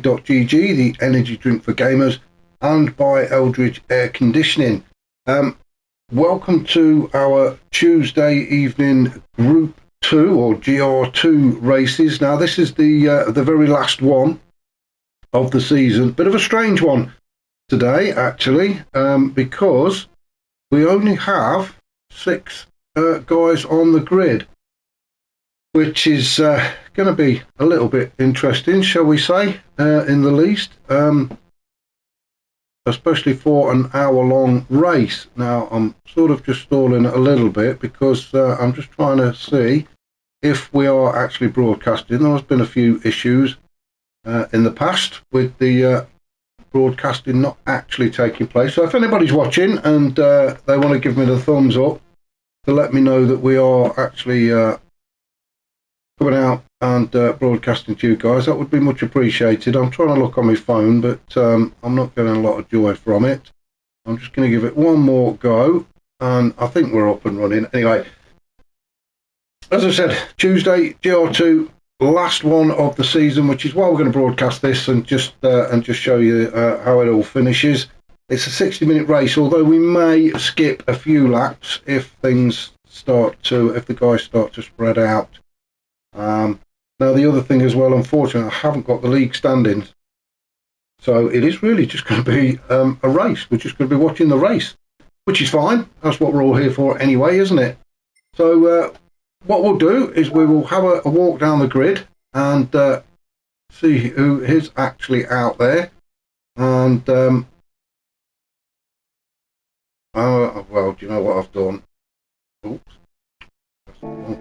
GG, the energy drink for gamers, and by Eldridge Air Conditioning. Welcome to our Tuesday evening Group 2 or GR2 races. Now this is the very last one of the season. Bit of a strange one today actually, because we only have 6 guys on the grid, which is going to be a little bit interesting, shall we say, in the least, especially for an hour-long race. Now, I'm sort of just stalling it a little bit because I'm just trying to see if we are actually broadcasting. There has been a few issues in the past with the broadcasting not actually taking place. So if anybody's watching and they want to give me the thumbs up to let me know that we are actually coming out and broadcasting to you guys, that would be much appreciated. I'm trying to look on my phone, but I'm not getting a lot of joy from it. I'm just going to give it one more go, and I think we're up and running. Anyway, as I said, Tuesday, GR2, last one of the season, which is why we're going to broadcast this and just show you how it all finishes. It's a 60-minute race, although we may skip a few laps if the guys start to spread out. Now the other thing as well, unfortunately, I haven't got the league standings, so it is really just going to be a race. We're just going to be watching the race, which is fine. That's what we're all here for anyway, isn't it? So what we'll do is we will have a walk down the grid and see who is actually out there. And well, do you know what I've done? Oops.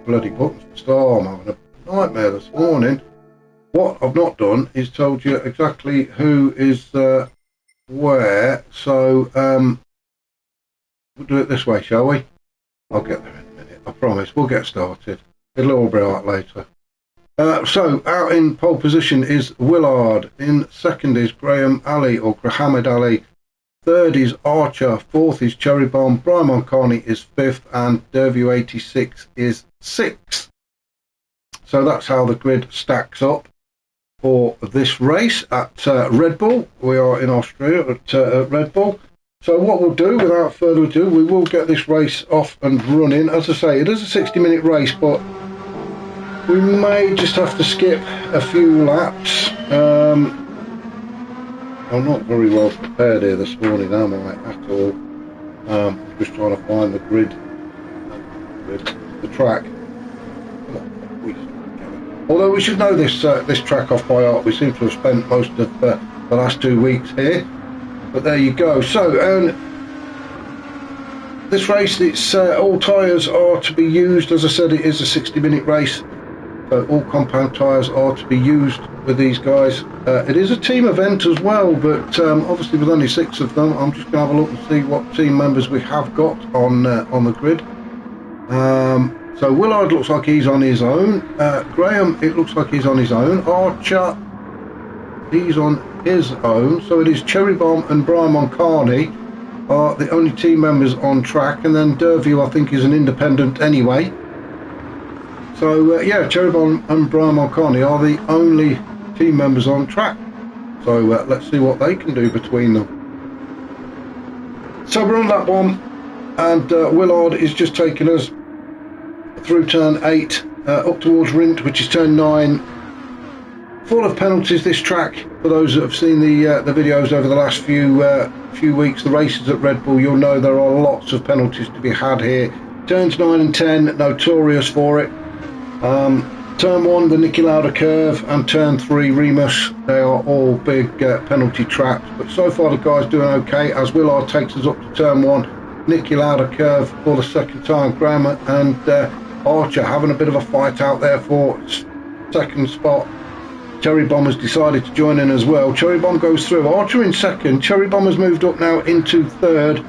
Bloody buttons to start. I'm having a nightmare this morning. What I've not done is told you exactly who is where, so we'll do it this way, shall we? I'll get there in a minute, I promise. We'll get started. It'll all be out later. So out in pole position is Willard. In second is Graham Ali or Grahamid Ali. Third is Archer, fourth is Cherry Bomb, Brian Moncani is fifth, and Derview 86 is sixth. So that's how the grid stacks up for this race at Red Bull. We are in Austria at Red Bull. So what we'll do, without further ado, we will get this race off and running. As I say, it is a 60-minute race, but we may just have to skip a few laps. I'm not very well prepared here this morning, am I, at all? I'm just trying to find the grid, the track. Although we should know this track off by heart. We seem to have spent most of the last 2 weeks here. But there you go. So, this race, it's all tyres are to be used. As I said, it is a 60-minute race. So all compound tyres are to be used with these guys. It is a team event as well, but obviously with only 6 of them, I'm just going to have a look and see what team members we have got on the grid. So Willard looks like he's on his own. Graham, it looks like he's on his own. Archer, he's on his own. So it is Cherry Bomb and Brian Moncani are the only team members on track, and then Derview, I think, is an independent anyway. So yeah, Cherry Bomb and Brian Moncani are the only team members on track. So let's see what they can do between them. So we're on lap 1, and Willard is just taking us through turn 8 up towards Rint, which is turn 9. Full of penalties, this track. For those that have seen the videos over the last few weeks, the races at Red Bull, you'll know there are lots of penalties to be had here. Turns 9 and 10, notorious for it. Turn 1, the Nicky Lauda curve, and turn 3, Remus. They are all big penalty traps, but so far the guy's doing okay as Willard takes us up to turn 1, Nicky Lauda curve for the second time. Graham and Archer having a bit of a fight out there for second spot. Cherry Bomb has decided to join in as well. Cherry Bomb goes through. Archer in second. Cherry Bomb has moved up now into third,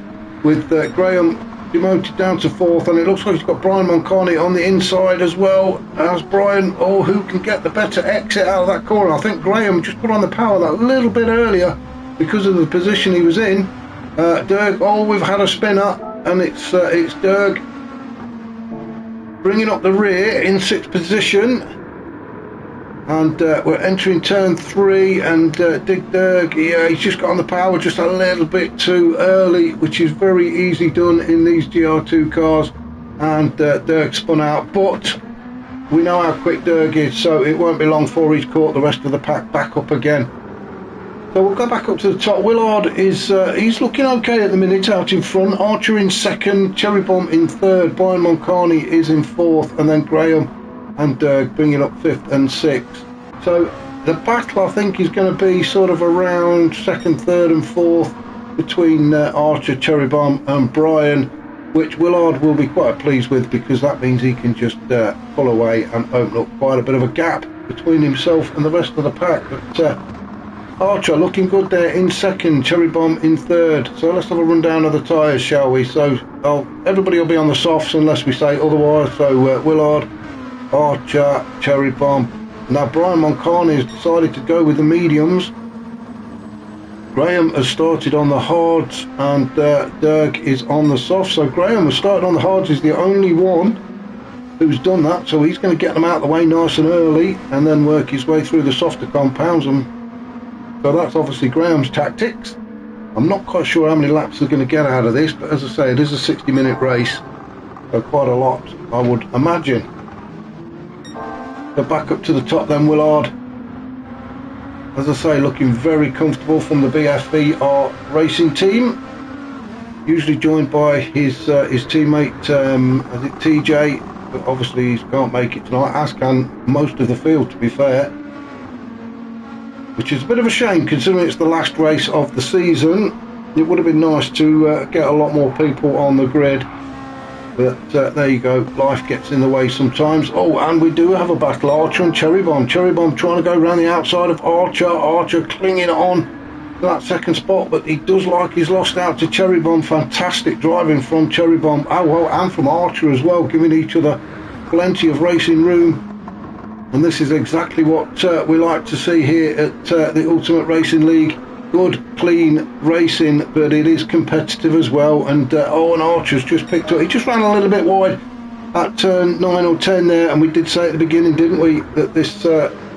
with Graham demoted down to fourth, and it looks like he's got Brian Moncani on the inside as well as Brian. Oh, who can get the better exit out of that corner? I think Graham just put on the power that little bit earlier because of the position he was in. Derg, oh, we've had a spinner, and it's Derg bringing up the rear in 6th position. And we're entering turn 3, and Dig Dirk, yeah, he's just got on the power just a little bit too early, which is very easy done in these GR2 cars, and Dirk spun out, but we know how quick Dirk is, so it won't be long before he's caught the rest of the pack back up again. So we'll go back up to the top. Willard is he's looking okay at the minute out in front. Archer in second, Cherry Bomb in third, Brian Moncani is in fourth, and then Graham and Dirk bringing up 5th and 6th. So the battle, I think, is going to be sort of around 2nd, 3rd and 4th between Archer, Cherry Bomb and Brian, which Willard will be quite pleased with, because that means he can just pull away and open up quite a bit of a gap between himself and the rest of the pack. But Archer looking good there in 2nd, Cherry Bomb in 3rd. So let's have a rundown of the tyres, shall we? So everybody will be on the softs unless we say otherwise. So Willard, Archer, Cherry Bomb. Now Brian Moncani has decided to go with the mediums. Graham has started on the hards, and Dirk is on the softs. So Graham has started on the hards, he's the only one who's done that, so he's going to get them out of the way nice and early and then work his way through the softer compounds. And so that's obviously Graham's tactics. I'm not quite sure how many laps they're going to get out of this, but as I say, it is a 60-minute race, so quite a lot, I would imagine. So back up to the top then, Willard, as I say, looking very comfortable from the BFVR racing team, usually joined by his teammate, I think TJ, but obviously he can't make it tonight, as can most of the field, to be fair, which is a bit of a shame considering it's the last race of the season. It would have been nice to get a lot more people on the grid, but there you go, life gets in the way sometimes. Oh, and we do have a battle, Archer and Cherry Bomb. Cherry Bomb trying to go around the outside of Archer, Archer clinging on to that 2nd spot, but he does like he's lost out to Cherry Bomb. Fantastic driving from Cherry Bomb, oh well, and from Archer as well, giving each other plenty of racing room. And this is exactly what we like to see here at the Ultimate Racing League. Good, clean racing, but it is competitive as well. And and Archer's just picked up. He just ran a little bit wide at turn 9 or 10 there, and we did say at the beginning, didn't we, that this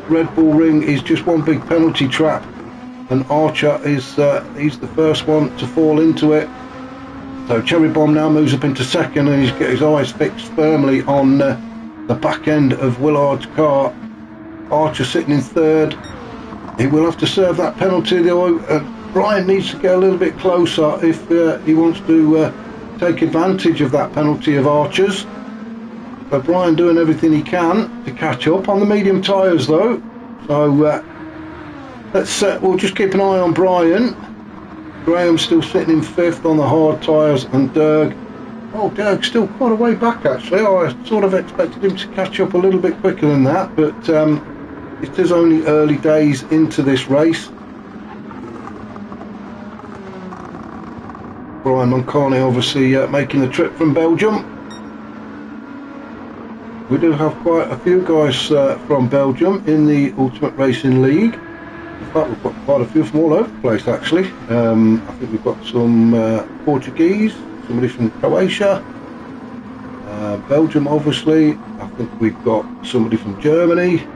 Red Bull Ring is just one big penalty trap, and Archer is he's the first one to fall into it. So Cherry Bomb now moves up into 2nd, and he's got his eyes fixed firmly on the back end of Willard's car. Archer sitting in 3rd. He will have to serve that penalty though. Brian needs to get a little bit closer if he wants to take advantage of that penalty of Archer's. So Brian doing everything he can to catch up on the medium tyres though. So we'll just keep an eye on Brian. Graham's still sitting in 5th on the hard tyres, and Dirk. Oh, Dirk's still quite a way back actually. I sort of expected him to catch up a little bit quicker than that, but it is only early days into this race. Brian Moncani obviously making the trip from Belgium. We do have quite a few guys from Belgium in the Ultimate Racing League. In fact, we've got quite a few from all over the place actually. I think we've got some Portuguese, somebody from Croatia, Belgium obviously. I think we've got somebody from Germany.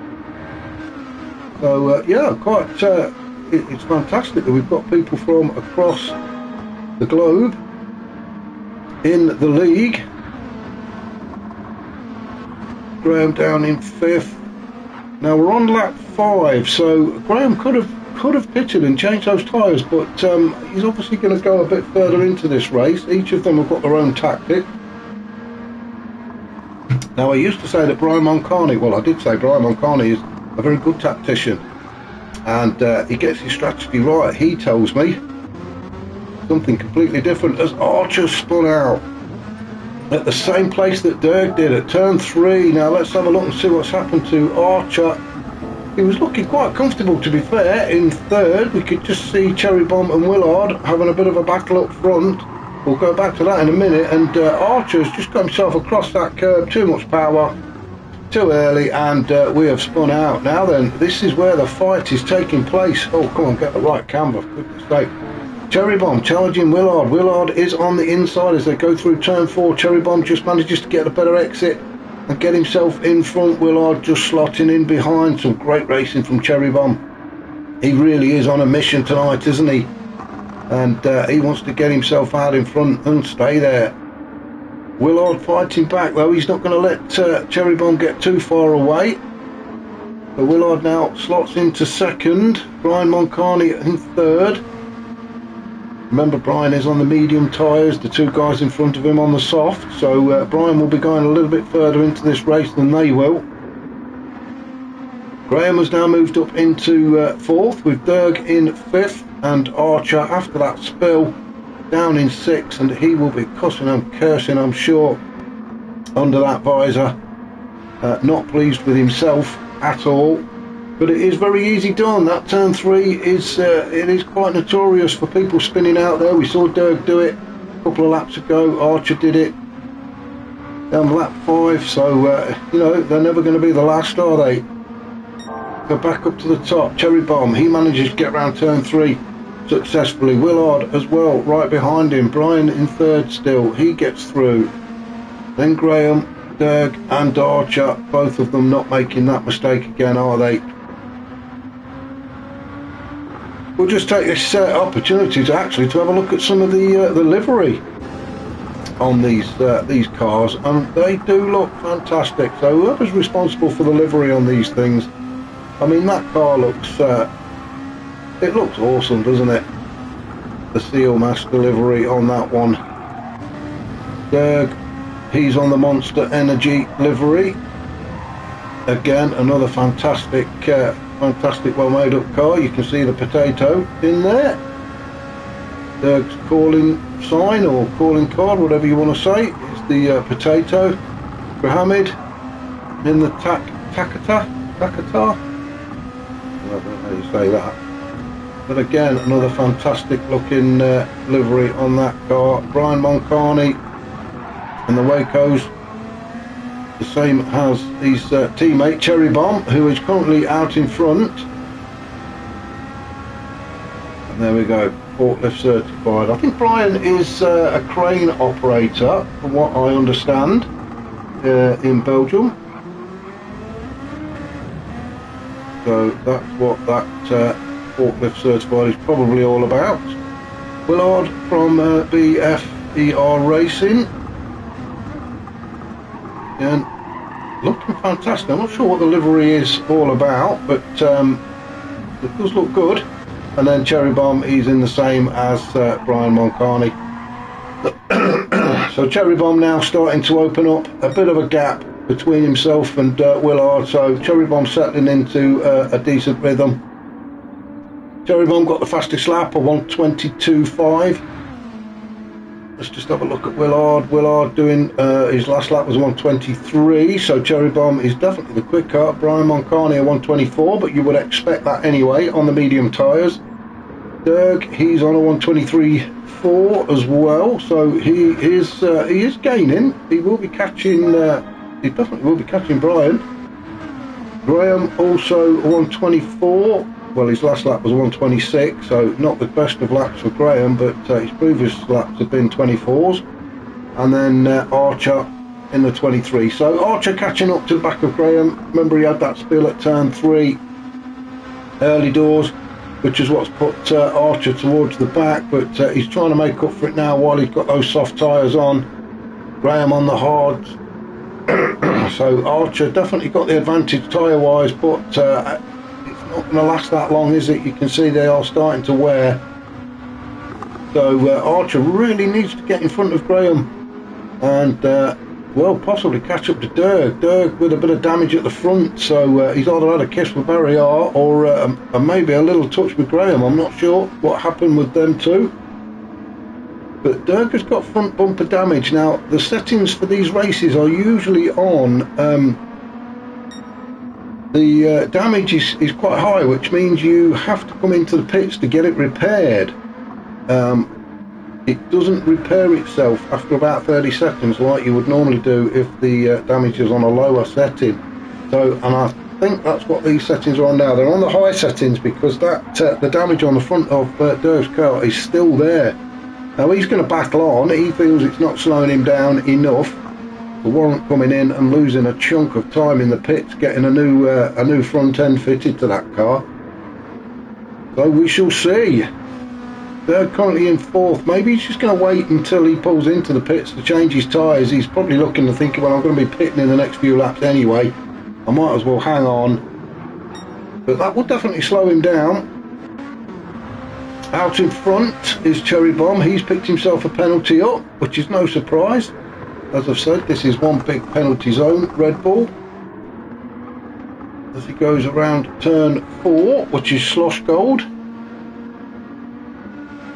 So yeah, quite it's fantastic that we've got people from across the globe in the league. Graham down in 5th. Now we're on lap 5, so Graham could have pitted and changed those tyres, but he's obviously going to go a bit further into this race. Each of them have got their own tactic. Now I used to say that Brian Moncani, well I did say Brian Moncani is a very good tactician, and he gets his strategy right. He tells me something completely different as Archer spun out at the same place that Dirk did at turn 3. Now let's have a look and see what's happened to Archer. He was looking quite comfortable, to be fair, in 3rd. We could just see Cherry Bomb and Willard having a bit of a battle up front. We'll go back to that in a minute, and Archer's just got himself across that curb. Too much power, too early, and we have spun out. Now then, this is where the fight is taking place. Oh, come on, get the right camera, for goodness sake. Cherry Bomb challenging Willard. Willard is on the inside as they go through turn 4. Cherry Bomb just manages to get a better exit and get himself in front. Willard just slotting in behind. Some great racing from Cherry Bomb. He really is on a mission tonight, isn't he? And he wants to get himself out in front and stay there. Willard fighting back though. He's not going to let Cherry Bomb get too far away. So Willard now slots into second. Brian Moncani in third. Remember, Brian is on the medium tyres, the two guys in front of him on the soft, so Brian will be going a little bit further into this race than they will. Graham has now moved up into fourth, with Derg in fifth, and Archer, after that spill, down in sixth, and he will be cussing and cursing, I'm sure, under that visor. Not pleased with himself at all. But it is very easy done. That turn 3 is it is quite notorious for people spinning out there. We saw Derg do it a couple of laps ago. Archer did it down lap 5. So you know, they're never going to be the last, are they? Go back up to the top. Cherry Bomb, he manages to get around turn 3 successfully. Willard as well, right behind him. Brian in third still. He gets through. Then Graham, Derg and Archer, both of them not making that mistake again, are they? We'll just take this opportunity to actually have a look at some of the livery on these cars, and they do look fantastic. So whoever's responsible for the livery on these things, I mean, that car looks it looks awesome, doesn't it? The Seal Master livery on that one. Derg, he's on the Monster Energy livery. Again, another fantastic well made up car. You can see the potato in there. Derg's calling sign or calling card, whatever you want to say, is the potato. Mohammed in the Takata. I don't know how you say that. But again, another fantastic looking livery on that car. Brian Moncani and the Wacos, the same as his teammate Cherry Bomb, who is currently out in front. And there we go, forklift certified. I think Brian is a crane operator, from what I understand, in Belgium. So that's what that forklift certified is probably all about. Willard from BFER Racing. And looking fantastic. I'm not sure what the livery is all about, but it does look good. And then Cherry Bomb, he's in the same as Brian Moncani. So Cherry Bomb now starting to open up a bit of a gap between himself and Willard. So Cherry Bomb settling into a decent rhythm. Cherry Bomb got the fastest lap of 1:22.5. Let's just have a look at Willard. Willard doing his last lap was 1:23, so Cherry Bomb is definitely the quicker. Brian Moncani a 1:24, but you would expect that anyway on the medium tyres. Derg, he's on a 1:23.4 as well, so he is gaining. He will be catching. He definitely will be catching Brian. Graham also a 1:24. Well, his last lap was 1:26, so not the best of laps for Graham, but his previous laps have been 24s. And then Archer in the 23. So Archer catching up to the back of Graham. Remember, he had that spill at turn 3 early doors, which is what's put Archer towards the back, but he's trying to make up for it now while he's got those soft tyres on. Graham on the hards. So Archer definitely got the advantage tyre-wise, but not going to last that long, is it? You can see they are starting to wear. So Archer really needs to get in front of Graham and well, possibly catch up to Derg. Derg with a bit of damage at the front, so he's either had a kiss with Barry R or maybe a little touch with Graham. I'm not sure what happened with them two, but Derg has got front bumper damage. Now the settings for these races are usually on the damage is quite high, which means you have to come into the pits to get it repaired. It doesn't repair itself after about 30 seconds like you would normally do if the damage is on a lower setting. So, and I think that's what these settings are on now. They're on the high settings because that the damage on the front of Derg's car is still there. Now he's going to battle on. He feels it's not slowing him down enough, to warrant coming in and losing a chunk of time in the pits getting a new front end fitted to that car. So we shall see. They're currently in fourth. Maybe he's just going to wait until he pulls into the pits to change his tyres. He's probably looking to think, well, I'm going to be pitting in the next few laps anyway, I might as well hang on. But that would definitely slow him down. Out in front is Cherry Bomb. He's picked himself a penalty up, which is no surprise. As I've said, this is one big penalty zone, Red Bull. As he goes around turn 4, which is Slosh Gold.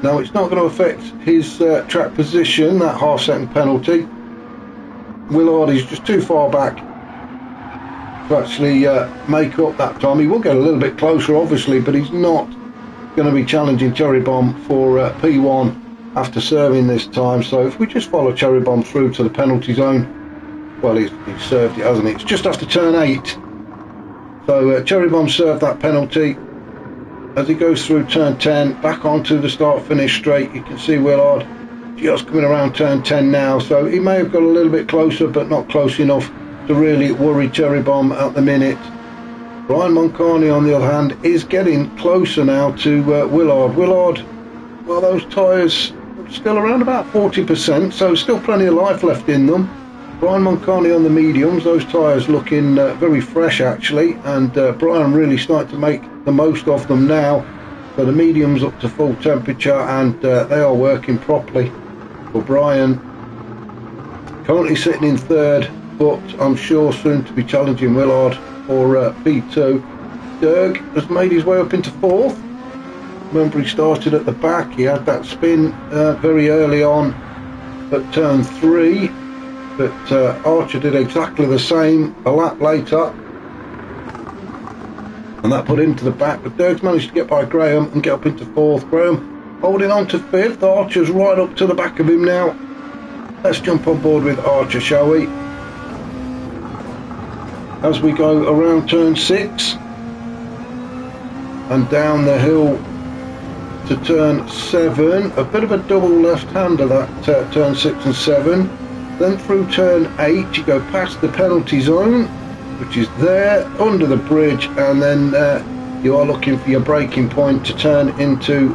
Now it's not going to affect his track position, that half-second penalty. Willard is just too far back to actually make up that time. He will get a little bit closer, obviously, but he's not going to be challenging Cherry Bomb for P1 after serving this time. So if we just follow Cherry Bomb through to the penalty zone, well, he's served it, hasn't he? It's just after turn 8. So Cherry Bomb served that penalty. As he goes through turn 10, back onto the start-finish straight, you can see Willard just coming around turn 10 now. So he may have got a little bit closer, but not close enough to really worry Cherry Bomb at the minute. Brian Moncani, on the other hand, is getting closer now to Willard. Willard, well, those tyres are still around about 40%, so still plenty of life left in them. Brian Moncani on the mediums, those tyres looking very fresh actually, and Brian really starting to make the most of them now. So the mediums up to full temperature, and they are working properly for Brian. Currently sitting in third, but I'm sure soon to be challenging Willard for P2. Derg has made his way up into fourth. Remember, he started at the back, he had that spin very early on at turn 3. But Archer did exactly the same a lap later, and that put him to the back. But Dirks managed to get by Graham and get up into fourth. Graham holding on to fifth. Archer's right up to the back of him now. Let's jump on board with Archer, shall we? As we go around turn 6 and down the hill to turn 7, a bit of a double left-hander that turn 6 and 7. Then through turn 8 you go past the penalty zone, which is there under the bridge, and then you are looking for your braking point to turn into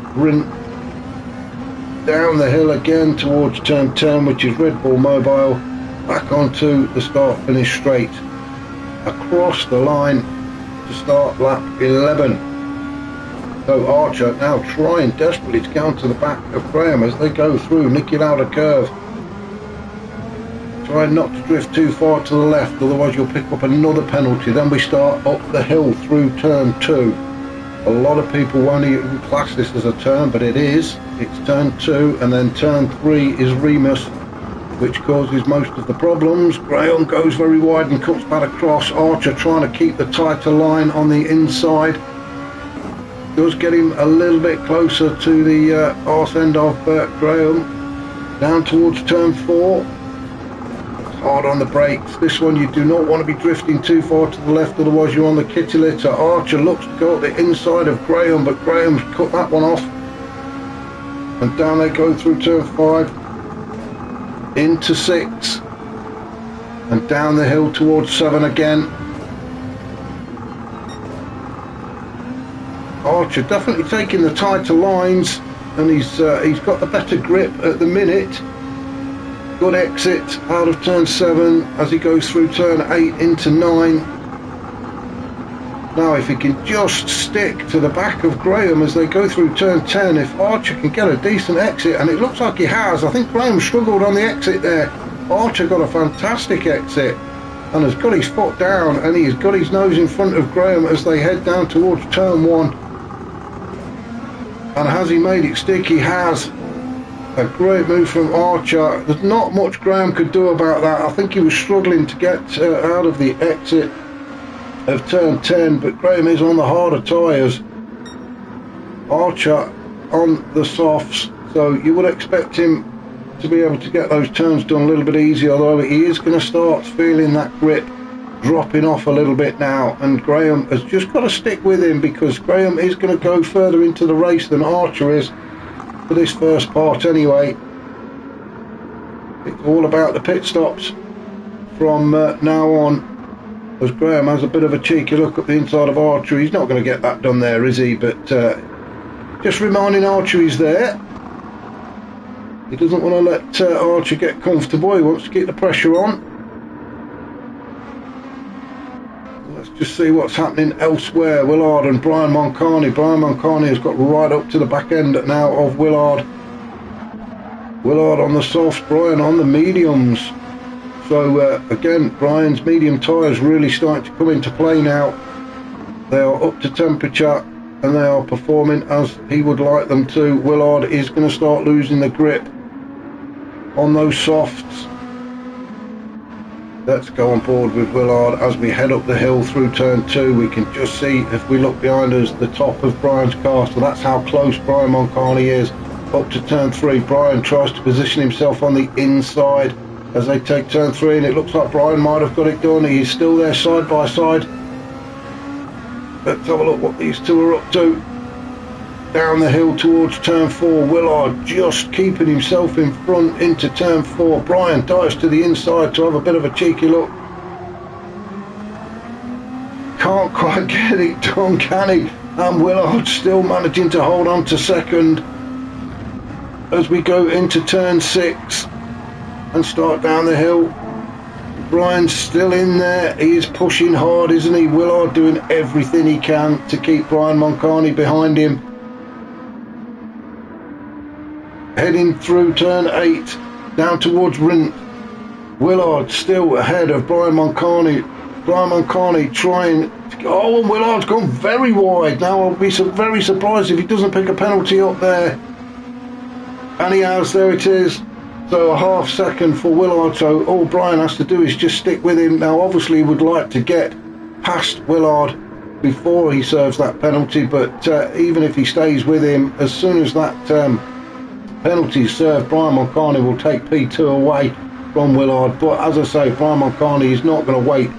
down the hill again towards turn 10, which is Red Bull Mobile, back onto the start finish straight, across the line to start lap 11. So Archer now trying desperately to get onto the back of Graham as they go through, nicking out a curve. Try not to drift too far to the left, otherwise you'll pick up another penalty. Then we start up the hill through turn 2. A lot of people won't even class this as a turn, but it is. It's turn 2, and then turn 3 is Remus, which causes most of the problems. Graham goes very wide and cuts back across. Archer trying to keep the tighter line on the inside. Does get him a little bit closer to the arse end of Graham. Down towards turn 4. Hard on the brakes. This one you do not want to be drifting too far to the left, otherwise you're on the kitty litter. Archer looks to go at the inside of Graham, but Graham's cut that one off. And down they go through turn 5 into 6 and down the hill towards 7 again. Archer definitely taking the tighter lines, and he's got the better grip at the minute. Good exit out of turn 7 as he goes through turn 8 into 9. Now if he can just stick to the back of Graham as they go through turn 10, if Archer can get a decent exit, and it looks like he has. I think Graham struggled on the exit there. Archer got a fantastic exit and has got his foot down, and he's got his nose in front of Graham as they head down towards turn 1. And has he made it stick? He has. A great move from Archer. There's not much Graham could do about that. I think he was struggling to get out of the exit of turn 10, but Graham is on the harder tyres. Archer on the softs, so you would expect him to be able to get those turns done a little bit easier, although he is going to start feeling that grip dropping off a little bit now, and Graham has just got to stick with him, because Graham is going to go further into the race than Archer is for this first part anyway. It's all about the pit stops from now on, as Graham has a bit of a cheeky look at the inside of Archer. He's not going to get that done there, is he? But just reminding Archer he's there. He doesn't want to let Archer get comfortable. He wants to keep the pressure on. Let's just see what's happening elsewhere. Willard and Brian Moncani. Brian Moncani has got right up to the back end now of Willard. Willard on the softs, Brian on the mediums. So again, Brian's medium tyres really starting to come into play now. They are up to temperature and they are performing as he would like them to. Willard is going to start losing the grip on those softs. Let's go on board with Willard as we head up the hill through turn 2. We can just see, if we look behind us, the top of Brian's car. So that's how close Brian Moncani is up to turn 3. Brian tries to position himself on the inside as they take turn 3, and it looks like Brian might have got it done. He's still there side by side. Let's have a look what these two are up to. Down the hill towards turn 4, Willard just keeping himself in front into turn 4. Brian dives to the inside to have a bit of a cheeky look. Can't quite get it done, can he? And Willard still managing to hold on to second as we go into turn 6 and start down the hill. Brian's still in there. He is pushing hard, isn't he? Willard doing everything he can to keep Brian Moncani behind him. Heading through turn 8 down towards Rint. Willard still ahead of Brian Moncani. Brian Moncani trying to go, oh, and Willard's gone very wide. Now I'll be very surprised if he doesn't pick a penalty up there. And he has, there it is. So a half second for Willard. So all Brian has to do is just stick with him. Now obviously he would like to get past Willard before he serves that penalty, but even if he stays with him, as soon as that penalty served, Brian Moncani will take P2 away from Willard. But as I say, Brian Moncani is not going to wait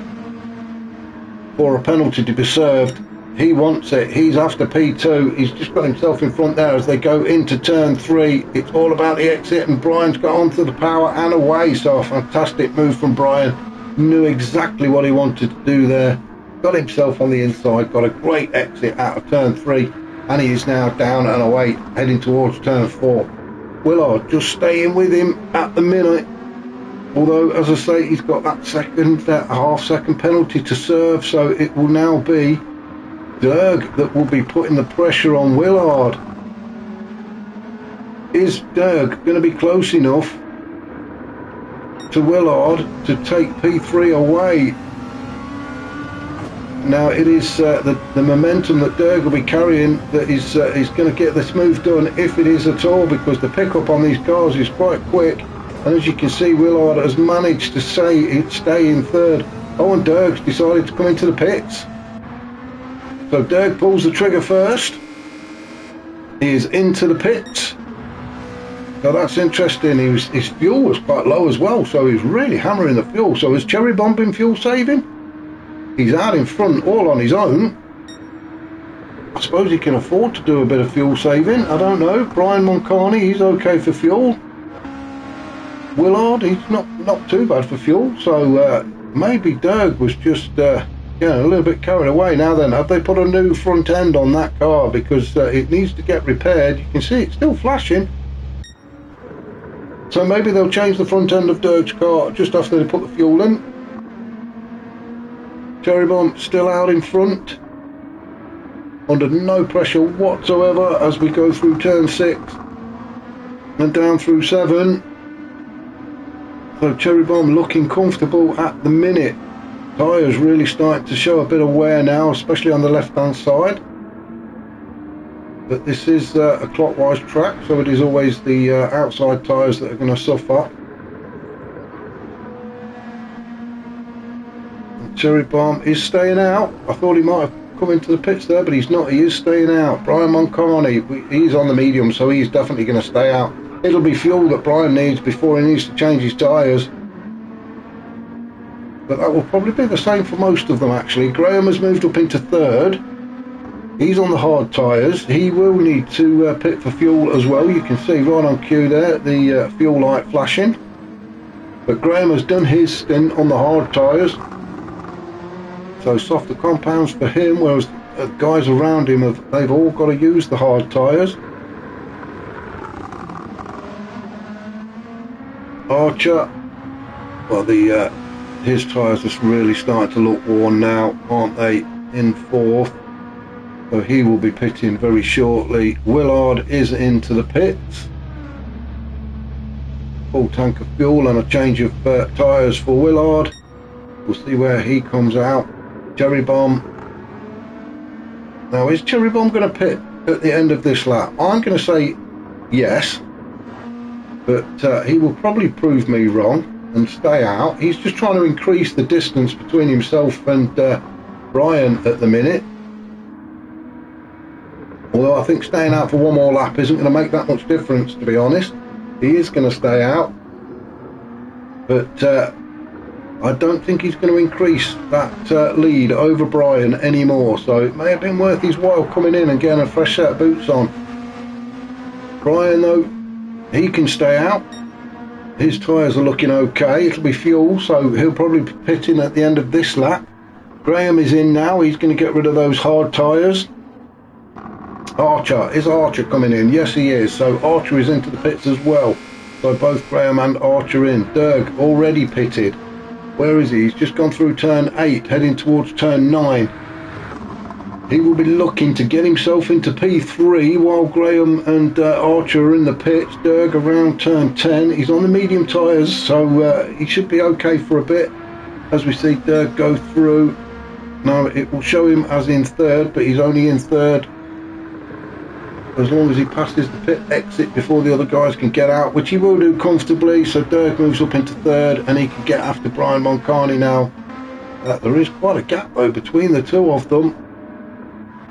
for a penalty to be served. He wants it. He's after P2. He's just got himself in front there as they go into turn 3. It's all about the exit, and Brian's got onto the power and away. So a fantastic move from Brian. Knew exactly what he wanted to do there. Got himself on the inside, got a great exit out of turn 3, and he is now down and away, heading towards turn 4. Willard just staying with him at the minute. Although, as I say, he's got that half second penalty to serve, so it will now be Derg that will be putting the pressure on Willard. Is Derg going to be close enough to Willard to take P3 away? Now it is the momentum that Derg will be carrying that is going to get this move done, if it is at all, because the pickup on these cars is quite quick. And as you can see, Willard has managed to stay in third. Oh, and Derg's decided to come into the pits. So Derg pulls the trigger first. He is into the pits. So that's interesting. His fuel was quite low as well, so he's really hammering the fuel. So is Cherry Bomb been fuel saving? He's out in front all on his own. I suppose he can afford to do a bit of fuel saving. I don't know. Brian Moncani, he's okay for fuel. Willard, he's not too bad for fuel. So maybe Derg was just a little bit carried away. Now then, have they put a new front end on that car? Because it needs to get repaired. You can see it's still flashing. So maybe they'll change the front end of Derg's car just after they put the fuel in. Cherry Bomb still out in front, under no pressure whatsoever as we go through turn 6 and down through 7. So Cherry Bomb looking comfortable at the minute. Tyres really starting to show a bit of wear now, especially on the left hand side. But this is a clockwise track, so it is always the outside tyres that are going to suffer. Cherry Bomb is staying out. I thought he might have come into the pits there, but he's not. He is staying out. Brian Moncani, he's on the medium, so he's definitely going to stay out. It'll be fuel that Brian needs before he needs to change his tyres. But that will probably be the same for most of them, actually. Graham has moved up into third. He's on the hard tyres. He will need to pit for fuel as well. You can see right on cue there, the fuel light flashing. But Graham has done his stint on the hard tyres, so softer compounds for him, whereas the guys around him they've all got to use the hard tyres. Archer, well, his tyres are really starting to look worn now, aren't they? In fourth, so he will be pitting very shortly. Willard is into the pits. Full tank of fuel and a change of tyres for Willard. We'll see where he comes out. Cherry Bomb. Now, is Cherry Bomb going to pit at the end of this lap? I'm going to say yes, but he will probably prove me wrong and stay out. He's just trying to increase the distance between himself and Brian at the minute. Although I think staying out for one more lap isn't going to make that much difference, to be honest. He is going to stay out, but I don't think he's going to increase that lead over Brian anymore, so it may have been worth his while coming in and getting a fresh set of boots on. Brian, though, he can stay out. His tyres are looking okay. It'll be fuel, so he'll probably be pitting at the end of this lap. Graham is in now. He's going to get rid of those hard tyres. Archer, is Archer coming in? Yes, he is. So Archer is into the pits as well. So both Graham and Archer in. Derg already pitted. Where is he? He's just gone through turn 8, heading towards turn 9. He will be looking to get himself into P3 while Graham and Archer are in the pits. Derg around turn 10. He's on the medium tyres, so he should be okay for a bit. As we see Derg go through. Now it will show him as in third, but he's only in third as long as he passes the pit exit before the other guys can get out, which he will do comfortably. So Derg moves up into third and he can get after Brian Moncani now. There is quite a gap though between the two of them.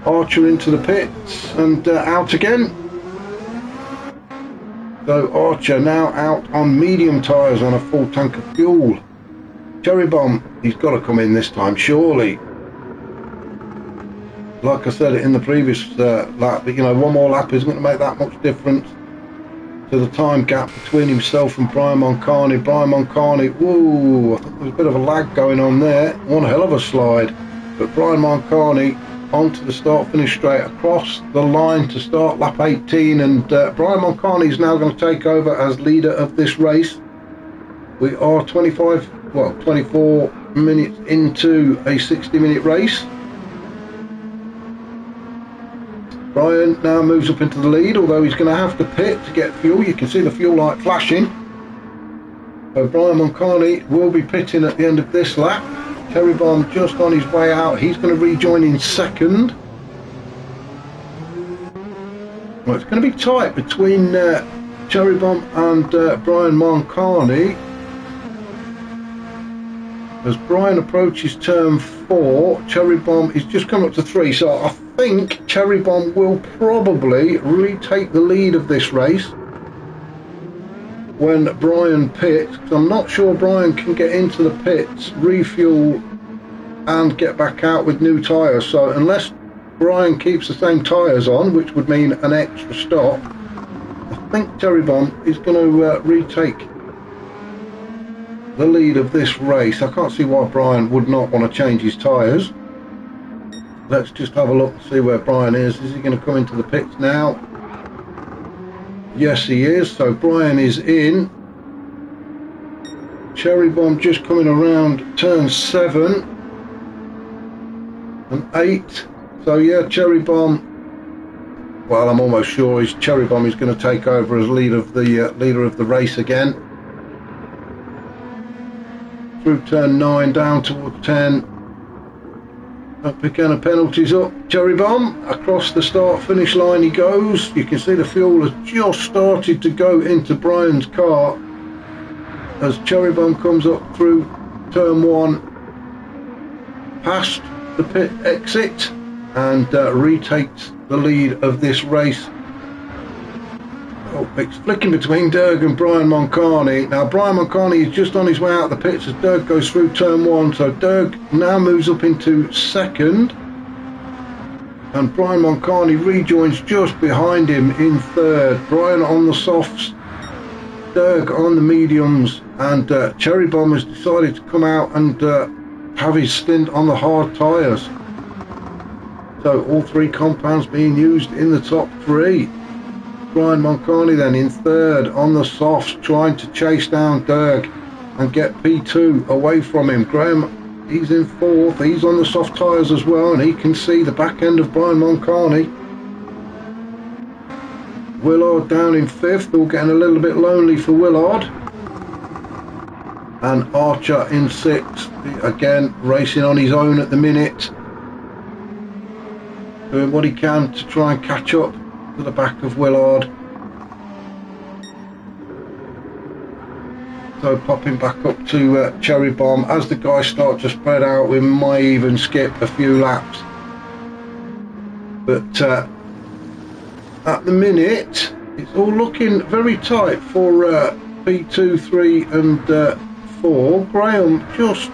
Archer into the pits and out again. So Archer now out on medium tyres on a full tank of fuel. Cherry Bomb, he's got to come in this time, surely. Like I said in the previous lap, you know, one more lap isn't going to make that much difference to the time gap between himself and Brian Moncani. Brian Moncani, whoa, I think there's a bit of a lag going on there. One hell of a slide. But Brian Moncani onto the start-finish straight across the line to start lap 18. And Brian Moncani is now going to take over as leader of this race. We are 24 minutes into a 60-minute race. Brian now moves up into the lead, although he's going to have to pit to get fuel. You can see the fuel light flashing. So Brian Moncani will be pitting at the end of this lap. Cherry Bomb just on his way out. He's going to rejoin in second. Well, it's going to be tight between Cherry Bomb and Brian Moncani. As Brian approaches turn 4, Cherry Bomb is just coming up to 3, so I think Cherry Bomb will probably retake the lead of this race when Brian pits. I'm not sure Brian can get into the pits, refuel and get back out with new tyres, so unless Brian keeps the same tyres on, which would mean an extra stop, I think Cherry Bomb is going to retake the lead of this race. I can't see why Brian would not want to change his tyres. Let's just have a look and see where Brian is. Is he going to come into the pits now? Yes, he is. So Brian is in. Cherry Bomb just coming around turn 7 and 8. So yeah, Cherry Bomb, well, I'm almost sure Cherry Bomb is going to take over as leader of the race again. Through turn 9 down towards 10. Up again, a penalties up. Cherry Bomb across the start finish line he goes. You can see the fuel has just started to go into Brian's car as Cherry Bomb comes up through turn 1 past the pit exit and retakes the lead of this race. Oh, it's flicking between Derg and Brian Moncani. Now Brian Moncani is just on his way out of the pits as Derg goes through turn 1. So Derg now moves up into second. And Brian Moncani rejoins just behind him in third. Brian on the softs Derg on the mediums, and Cherry Bomb has decided to come out and have his stint on the hard tyres. So all three compounds being used in the top three. Brian Moncani then in third on the softs, trying to chase down Derg and get P2 away from him. Graham, he's in fourth, he's on the soft tyres as well, and he can see the back end of Brian Moncani. Willard down in fifth, all getting a little bit lonely for Willard. And Archer in sixth, again racing on his own at the minute, doing what he can to try and catch up to the back of Willard. So popping back up to Cherry Bomb. As the guys start to spread out, we might even skip a few laps. But at the minute, it's all looking very tight for P2, 3 and 4. Graham just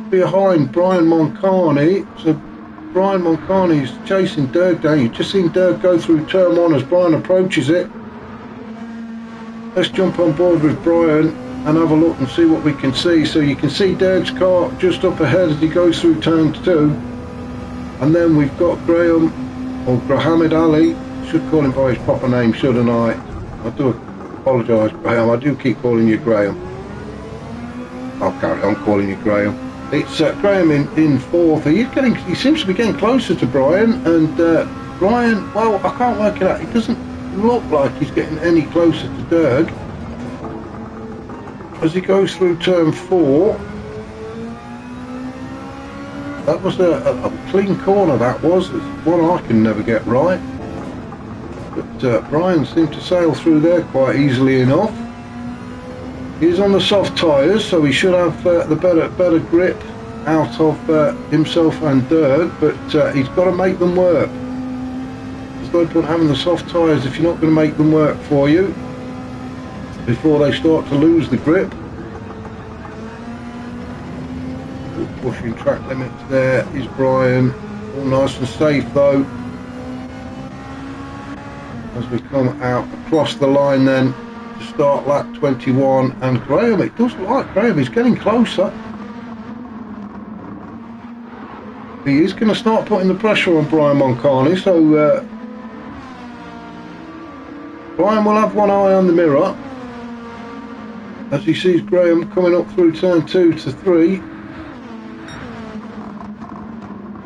behind Brian Moncani. So Brian Moncani's chasing Derg down. You've just seen Derg go through turn 1 as Brian approaches it. Let's jump on board with Brian and have a look and see what we can see. So you can see Derg's car just up ahead as he goes through turn 2. And then we've got Graham, or Grahamid Ali. Should call him by his proper name, shouldn't I? I do apologise, Graham. I do keep calling you Graham. I'll carry on calling you Graham. It's Graham in fourth. He seems to be getting closer to Brian, and Brian, well, I can't work it out. He doesn't look like he's getting any closer to Derg as he goes through turn 4. That was a clean corner, that was. It's one I can never get right. But Brian seemed to sail through there quite easily enough. He's on the soft tyres, so he should have the better grip out of himself and Derg, but he's got to make them work. There's no point having the soft tyres if you're not going to make them work for you before they start to lose the grip. Pushing track limits there is Brian. All nice and safe though. As we come out across the line then to start lap 21, and Graham, it does look like Graham is getting closer. He is going to start putting the pressure on Brian Moncani, so Brian will have one eye on the mirror as he sees Graham coming up through turn 2 to 3.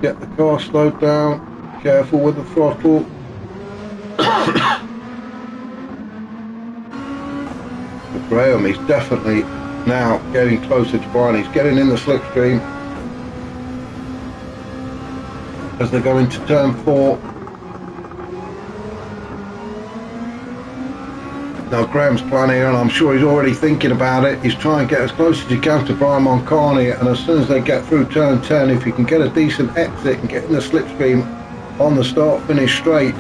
Get the car slowed down, careful with the throttle. But Graham is definitely now getting closer to Brian. He's getting in the slipstream as they go into turn 4. Now Graham's planning, and I'm sure he's already thinking about it, he's trying to get as close as he can to Brian Moncani, and as soon as they get through turn 10, if he can get a decent exit and get in the slipstream on the start finish straight,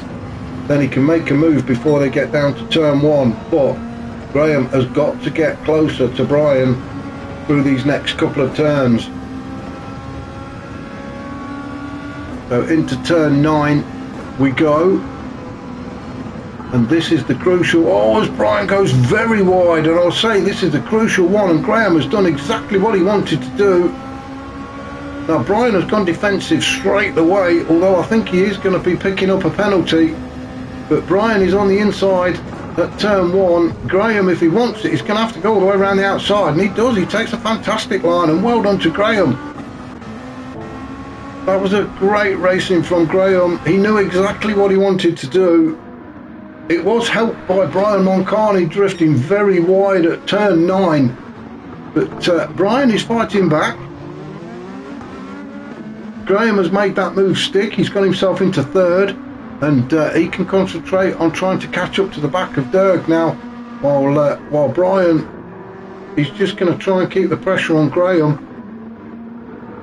then he can make a move before they get down to turn 1. But Graham has got to get closer to Brian through these next couple of turns. So into turn 9 we go, and this is the crucial, as Brian goes very wide, and I'll say this is the crucial one, and Graham has done exactly what he wanted to do. Now Brian has gone defensive straight away, although I think he is going to be picking up a penalty. But Brian is on the inside at turn 1. Graham, if he wants it, he's going to have to go all the way around the outside, and he does. He takes a fantastic line, and well done to Graham. That was a great racing from Graham. He knew exactly what he wanted to do. It was helped by Brian Moncani drifting very wide at turn 9. But Brian is fighting back. Graham has made that move stick. He's got himself into third. And he can concentrate on trying to catch up to the back of Derg now, while Brian is just going to try and keep the pressure on Graham.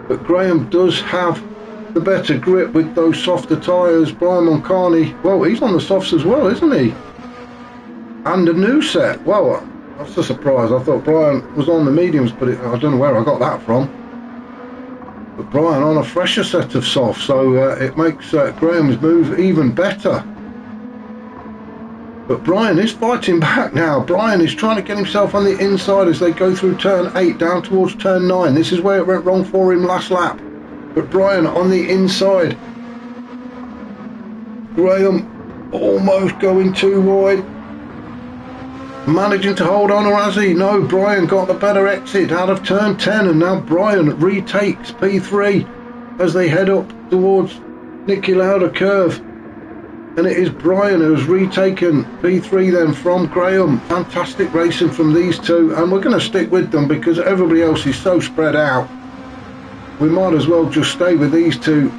But Graham does have the better grip with those softer tyres. Brian Moncani, well, he's on the softs as well, isn't he? And a new set. Well, that's a surprise. I thought Brian was on the mediums, but I don't know where I got that from. But Brian on a fresher set of softs, so it makes Graham's move even better. But Brian is fighting back now. Brian is trying to get himself on the inside as they go through turn 8 down towards turn 9. This is where it went wrong for him last lap. But Brian on the inside. Graham almost going too wide. Managing to hold on, or has he? No, Brian got the better exit out of turn 10, and now Brian retakes P3 as they head up towards Nicky Lauda curve. And it is Brian who has retaken P3 then from Graham. Fantastic racing from these two, and we're going to stick with them because everybody else is so spread out. We might as well just stay with these two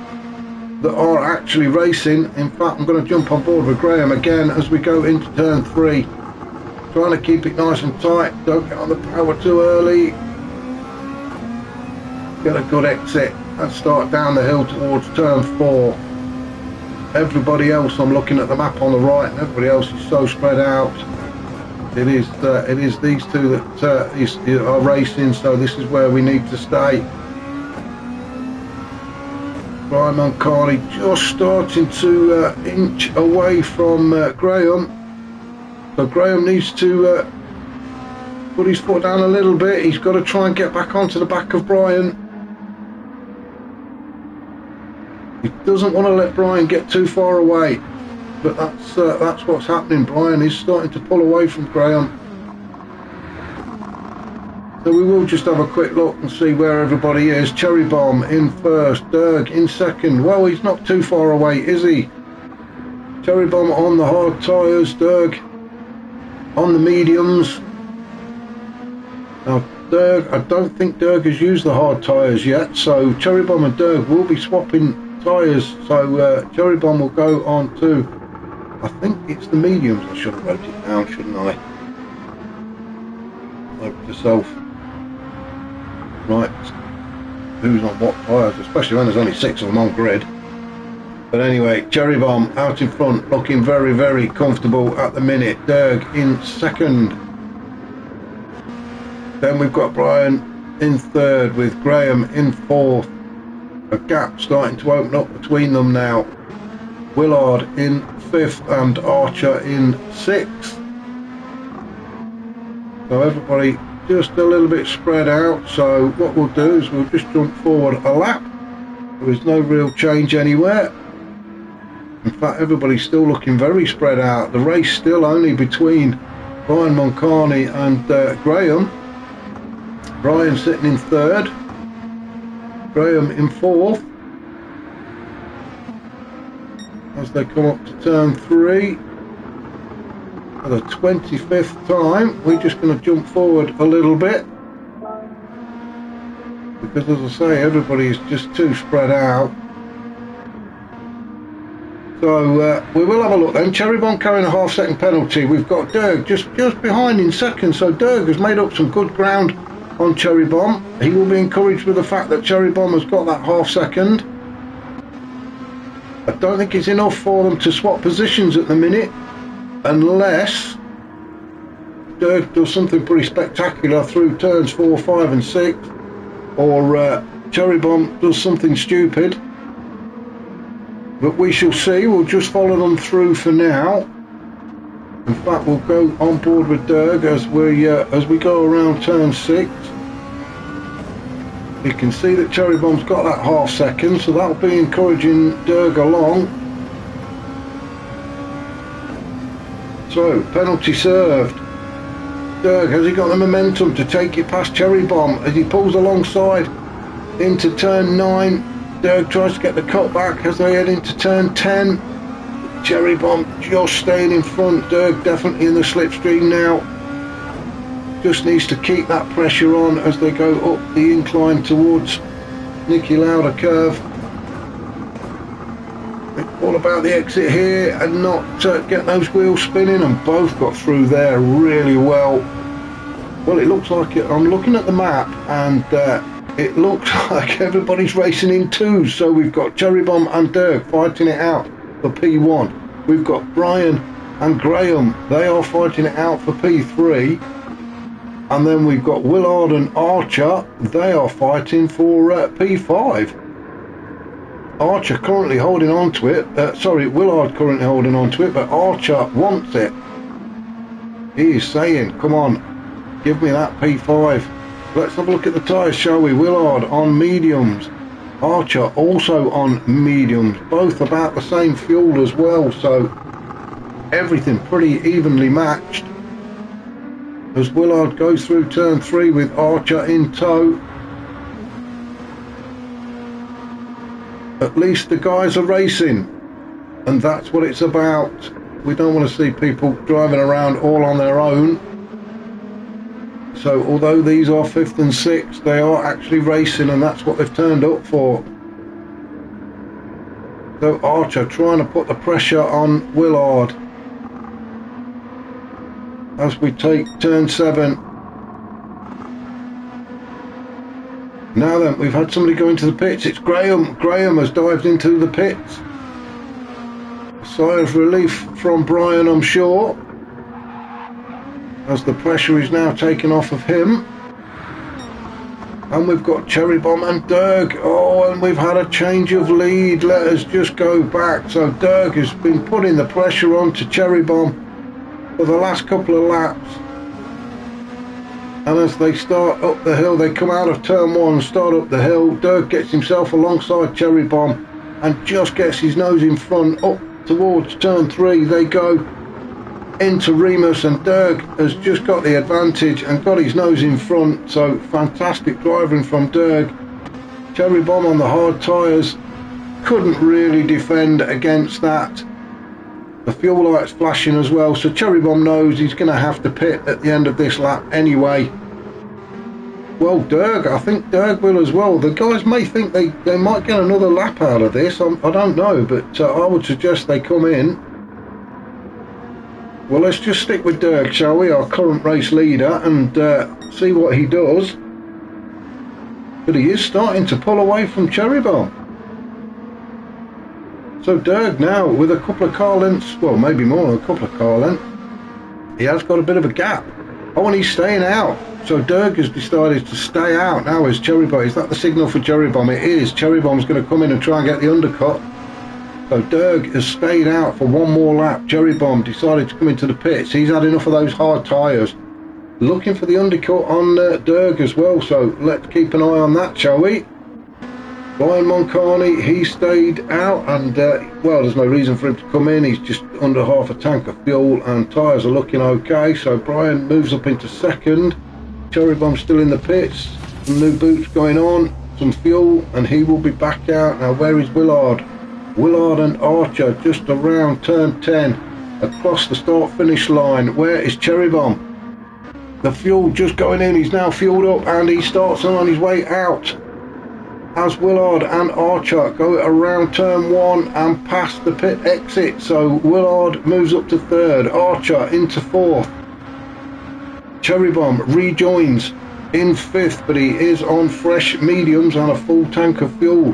that are actually racing. In fact, I'm going to jump on board with Graham again as we go into turn 3. Trying to keep it nice and tight, don't get on the power too early. Get a good exit and start down the hill towards turn 4. Everybody else, I'm looking at the map on the right, and everybody else is so spread out. It is these two that are racing, so this is where we need to stay. Brian Moncani just starting to inch away from Graham. So Graham needs to put his foot down a little bit. He's got to try and get back onto the back of Brian. He doesn't want to let Brian get too far away, but that's what's happening. Brian is starting to pull away from Graham. So we will just have a quick look and see where everybody is. Cherry Bomb in first, Derg in second. Well, he's not too far away, is he? Cherry Bomb on the hard tyres, Derg on the mediums. Now Derg, I don't think Derg has used the hard tyres yet, so Cherry Bomb and Derg will be swapping tyres. So Cherry Bomb will go on to, I think it's the mediums. I should have wrote it down, shouldn't I? Note to self. Right, who's on what tyres, especially when there's only 6 of them on grid. But anyway, Cherry Bomb out in front, looking very, very comfortable at the minute. Derg in second. Then we've got Brian in third with Graham in fourth. A gap starting to open up between them now. Willard in fifth and Archer in sixth. So everybody just a little bit spread out. So what we'll do is we'll just jump forward a lap. There is no real change anywhere. In fact, everybody's still looking very spread out. The race still only between Brian Moncani and Graham. Brian sitting in third, Graham in fourth. As they come up to turn 3 for the 25th time, we're just going to jump forward a little bit because, as I say, everybody is just too spread out. So we will have a look then. Cherry Bomb carrying a half-second penalty. We've got Derg just behind in second. So Derg has made up some good ground on Cherry Bomb. He will be encouraged with the fact that Cherry Bomb has got that half-second. I don't think it's enough for them to swap positions at the minute, unless Derg does something pretty spectacular through turns 4, 5 and 6, or Cherry Bomb does something stupid. But we shall see. We'll just follow them through for now. In fact, we'll go on board with Derg as we go around turn 6. You can see that Cherry Bomb's got that half second, so that'll be encouraging Derg along. So, penalty served. Derg, has he got the momentum to take it past Cherry Bomb as he pulls alongside into turn 9? Derg tries to get the cut back as they head into turn 10. Cherry Bomb just staying in front. Derg definitely in the slipstream now. Just needs to keep that pressure on as they go up the incline towards Nicky Lauda curve. It's all about the exit here and not get those wheels spinning, and both got through there really well. Well, it looks like it. I'm looking at the map and it looks like everybody's racing in twos. So we've got Cherry Bomb and Derg fighting it out for P1. We've got Brian and Graham. They are fighting it out for P3. And then we've got Willard and Archer. They are fighting for P5. Archer currently holding on to it. Willard currently holding on to it, but Archer wants it. He is saying, come on, give me that P5. Let's have a look at the tyres, shall we? Willard on mediums. Archer also on mediums. Both about the same fuel as well, so everything pretty evenly matched. As Willard goes through turn 3 with Archer in tow. At least the guys are racing, and that's what it's about. We don't want to see people driving around all on their own. So although these are 5th and 6th, they are actually racing, and that's what they've turned up for. So Archer trying to put the pressure on Willard as we take turn 7. Now then, we've had somebody go into the pits. It's Graham. Graham has dived into the pits. A sigh of relief from Brian, I'm sure, as the pressure is now taken off of him. And we've got Cherry Bomb and Derg. Oh, and we've had a change of lead. Let us just go back. So Derg has been putting the pressure on to Cherry Bomb for the last couple of laps. And as they start up the hill, they come out of turn 1, start up the hill. Derg gets himself alongside Cherry Bomb and just gets his nose in front. Up towards turn 3 they go into Remus, and Derg has just got the advantage and got his nose in front. So fantastic driving from Derg. Cherry Bomb on the hard tyres couldn't really defend against that. The fuel light's flashing as well, so Cherry Bomb knows he's going to have to pit at the end of this lap anyway. Well, Derg, I think Derg will as well. The guys may think they might get another lap out of this. I don't know, but I would suggest they come in. Well, let's just stick with Derg, shall we, our current race leader, and see what he does. But he is starting to pull away from Cherry Bomb. So Derg now with a couple of car lengths, well maybe more than a couple of car lengths, he has got a bit of a gap. Oh, and he's staying out. So Derg has decided to stay out now as Cherry Bomb. Is that the signal for Cherry Bomb? It is. Cherry Bomb's going to come in and try and get the undercut. So Derg has stayed out for one more lap. Cherry Bomb decided to come into the pits. He's had enough of those hard tyres. Looking for the undercut on Derg as well, so let's keep an eye on that, shall we? Brian Moncarney, he stayed out, and well, there's no reason for him to come in. He's just under half a tank of fuel and tyres are looking okay, so Brian moves up into 2nd. Cherry Bomb still in the pits, some new boots going on, some fuel, and he will be back out. Now where is Willard? Willard and Archer just around turn 10 across the start finish line. Where is Cherry Bomb? The fuel just going in. He's now fueled up and he starts on his way out as Willard and Archer go around turn 1 and past the pit exit. So Willard moves up to 3rd, Archer into 4th. Cherry Bomb rejoins in 5th, but he is on fresh mediums and a full tank of fuel.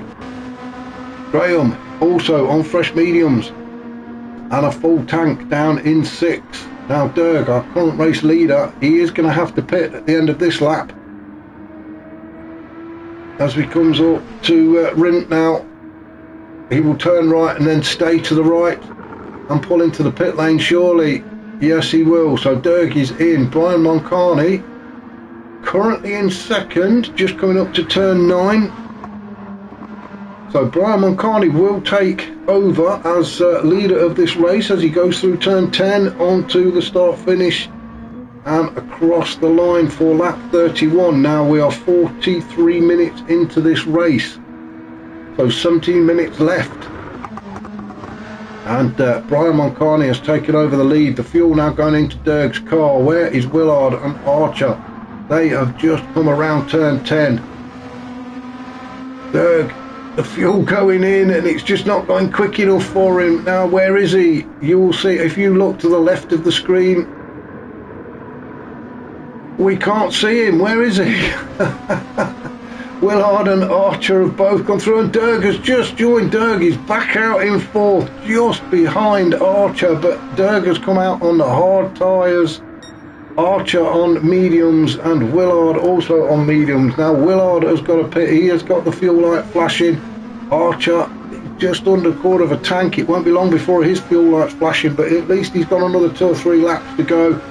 Graham also on fresh mediums and a full tank down in 6th. Now Derg, our current race leader, he is going to have to pit at the end of this lap as he comes up to Rint now. He will turn right and then stay to the right and pull into the pit lane, surely. Yes, he will. So Derg is in. Brian Moncarney currently in 2nd, just coming up to turn 9. So Brian Moncarney will take over as leader of this race as he goes through turn 10 onto the start finish and across the line for lap 31. Now we are 43 minutes into this race, so 17 minutes left, and Brian Moncarney has taken over the lead. The fuel now going into Derg's car. Where is Willard and Archer? They have just come around turn 10. Derg, the fuel going in, and it's just not going quick enough for him. Now where is he? You will see if you look to the left of the screen. We can't see him. Where is he? Willard and Archer have both gone through, and Derg has just joined. Derg is back out in 4th, just behind Archer, but Derg has come out on the hard tyres. Archer on mediums and Willard also on mediums. Now Willard has got a pit. He has got the fuel light flashing. Archer just under a quarter of a tank. It won't be long before his fuel light's flashing, but at least he's got another 2 or 3 laps to go.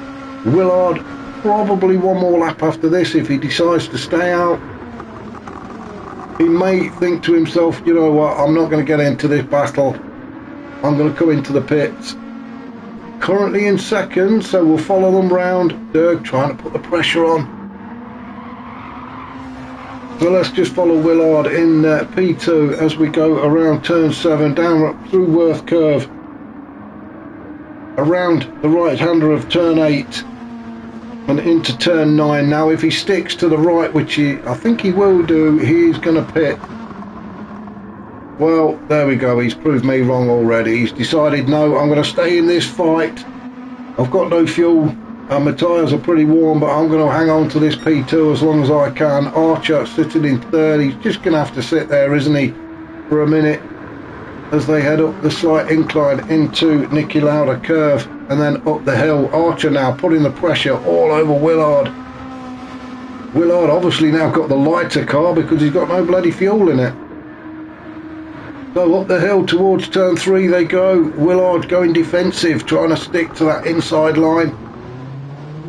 Willard probably one more lap after this if he decides to stay out. He may think to himself, you know what, I'm not going to get into this battle, I'm going to come into the pits. Currently in second, so we'll follow them round. Derg trying to put the pressure on. So let's just follow Willard in P2 as we go around turn 7, down through Worth Curve, around the right-hander of turn 8 and into turn 9. Now if he sticks to the right, which I think he will do, he's going to pit. Well, there we go, he's proved me wrong already. He's decided, no, I'm going to stay in this fight. I've got no fuel and my tyres are pretty warm, but I'm going to hang on to this P2 as long as I can. Archer sitting in third, he's just going to have to sit there, isn't he, for a minute as they head up the slight incline into Nicky Lauda curve and then up the hill. Archer now putting the pressure all over Willard. Willard obviously now got the lighter car because he's got no bloody fuel in it. So up the hill towards turn 3 they go. Willard going defensive, trying to stick to that inside line.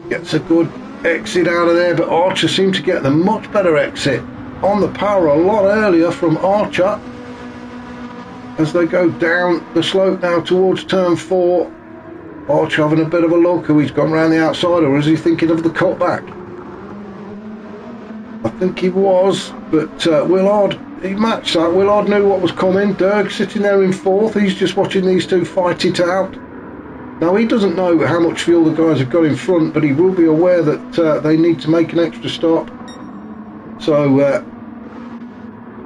Gets a good exit out of there, but Archer seemed to get the much better exit on the power a lot earlier from Archer. As they go down the slope now towards turn 4. Archer having a bit of a look. Who he's gone round the outside, or is he thinking of the cutback? I think he was, but Willard, he matched that. Willard knew what was coming. Derg sitting there in 4th. He's just watching these two fight it out. Now he doesn't know how much fuel the guys have got in front, but he will be aware that they need to make an extra stop. So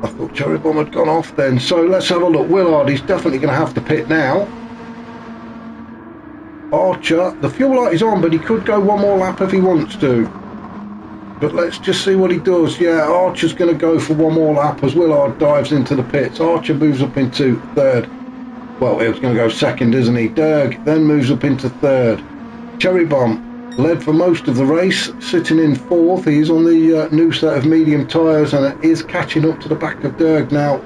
I thought Cherry Bomb had gone off then. So let's have a look. Willard, he's definitely going to have to pit now. Archer, the fuel light is on, but he could go one more lap if he wants to. But let's just see what he does. Yeah, Archer's going to go for one more lap as Willard dives into the pits. Archer moves up into 3rd. Well, he was going to go 2nd, isn't he? Derg then moves up into 3rd. Cherry Bomb led for most of the race, sitting in 4th. He's on the new set of medium tyres and is catching up to the back of Derg now.